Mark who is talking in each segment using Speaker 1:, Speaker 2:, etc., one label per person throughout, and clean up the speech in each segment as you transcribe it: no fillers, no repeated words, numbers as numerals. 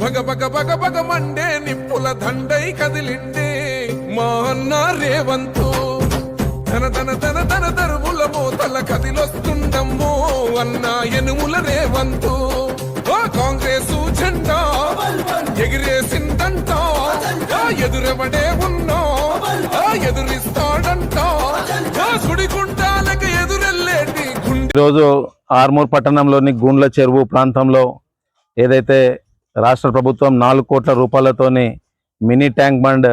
Speaker 1: భగ భగ భగ భగ మండే నిప్పుల దండై కదిలిండే మా అన్న రేవంతు ధన ధన ధన ధన దరువుల మోతల కదిలొస్తుండమ్మో అన్న ఎనుముల రేవంతు కాంగ్రెస్ జెండా ఎగిరేసిందంట ఎదురెవడే ఉన్నా ఎదురిస్తాడంట సుడిగుండాలకి ఎదురెళ్ళేటి.
Speaker 2: ఈరోజు ఆర్మూర్ పట్టణంలోని గుండ్ల చెరువు ప్రాంతంలో ఏదైతే రాష్ట్ర ప్రభుత్వం 4 కోట్ల రూపాయలతోని మినీ ట్యాంక్ బండ్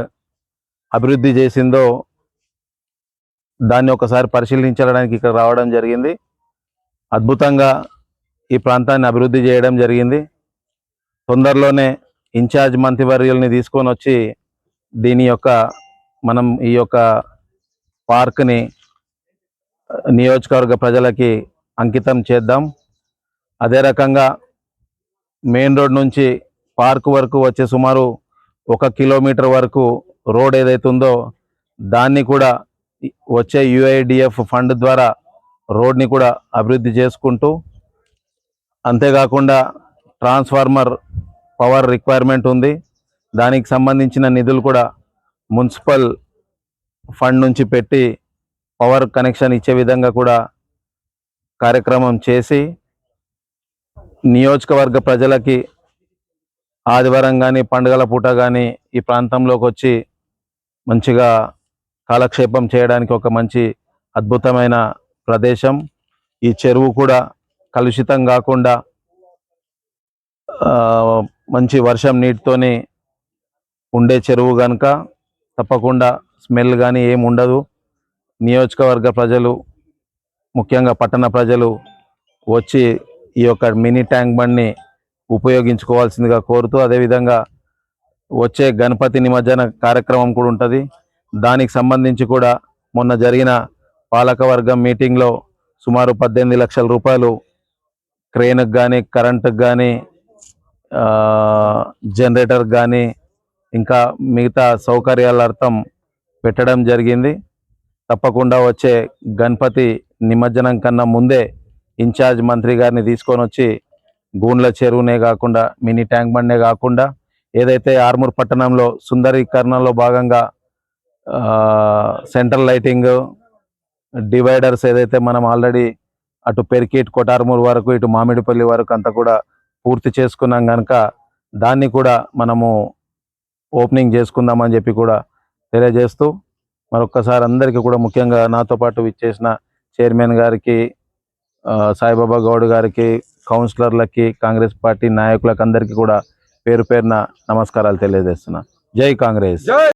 Speaker 2: అభివృద్ధి చేసిందో దాన్ని ఒకసారి పరిశీలించడానికి ఇక్కడ రావడం జరిగింది. అద్భుతంగా ఈ ప్రాంతాన్ని అభివృద్ధి చేయడం జరిగింది. తొందరలోనే ఇన్ఛార్జ్ మంత్రివర్యుల్ని తీసుకొని వచ్చి మనం ఈ యొక్క పార్క్ని నియోజకవర్గ ప్రజలకి అంకితం చేద్దాం. అదే రకంగా మెయిన్ రోడ్ నుంచి పార్క్ వరకు వచ్చే సుమారు 1 కిలోమీటర్ వరకు రోడ్ ఏదైతే ఉందో దాన్ని కూడా వచ్చే UIDF ఫండ్ ద్వారా రోడ్ని కూడా అభివృద్ధి చేసుకుంటూ, అంతేకాకుండా ట్రాన్స్ఫార్మర్ పవర్ రిక్వైర్మెంట్ ఉంది, దానికి సంబంధించిన నిధులు కూడా మున్సిపల్ ఫండ్ నుంచి పెట్టి పవర్ కనెక్షన్ ఇచ్చే విధంగా కూడా కార్యక్రమం చేసి నియోజకవర్గ ప్రజలకి ఆదివారం కానీ పండుగల పూట కానీ ఈ ప్రాంతంలోకి వచ్చి మంచిగా కాలక్షేపం చేయడానికి ఒక మంచి అద్భుతమైన ప్రదేశం. ఈ చెరువు కూడా కలుషితం కాకుండా మంచి వర్షం నీటితోని ఉండే చెరువు కనుక తప్పకుండా స్మెల్ కానీ ఏమి ఉండదు. నియోజకవర్గ ప్రజలు ముఖ్యంగా పట్టణ ప్రజలు వచ్చి ఈ యొక్క మినీ ట్యాంక్ బండ్ని ఉపయోగించుకోవాల్సిందిగా కోరుతూ, అదేవిధంగా వచ్చే గణపతి నిమజ్జన కార్యక్రమం కూడా ఉంటుంది. దానికి సంబంధించి కూడా మొన్న జరిగిన పాలకవర్గం మీటింగ్లో సుమారు 18 లక్షల రూపాయలు క్రేన్కి కానీ కరెంటుకి కానీ జనరేటర్కి కానీ ఇంకా మిగతా సౌకర్యాల అర్థం పెట్టడం జరిగింది. తప్పకుండా వచ్చే గణపతి నిమజ్జనం కన్నా ముందే ఇన్ఛార్జ్ మంత్రి గారిని తీసుకొని వచ్చి గూండ్ల చెరువునే కాకుండా మినీ ట్యాంక్ బండ్నే కాకుండా ఏదైతే ఆర్మూర్ పట్టణంలో సుందరీకరణలో భాగంగా సెంట్రల్ లైటింగ్ డివైడర్స్ ఏదైతే మనం ఆల్రెడీ అటు పెరికిట్ కొటార్మూర్ వరకు ఇటు మామిడిపల్లి వరకు అంతా కూడా పూర్తి చేసుకున్నాం కనుక దాన్ని కూడా మనము ఓపెనింగ్ చేసుకుందామని చెప్పి కూడా తెలియజేస్తూ, మరొక్కసారి అందరికీ కూడా ముఖ్యంగా నాతో పాటు విచ్చేసిన చైర్మన్ గారికి, సాయిబాబా గౌడ్ గారికి, కౌన్సిలర్లకి, కాంగ్రెస్ పార్టీ నాయకులకు అందరికీ కూడా పేరు పేరున నమస్కారాలు తెలియజేస్తున్నా. జై కాంగ్రెస్.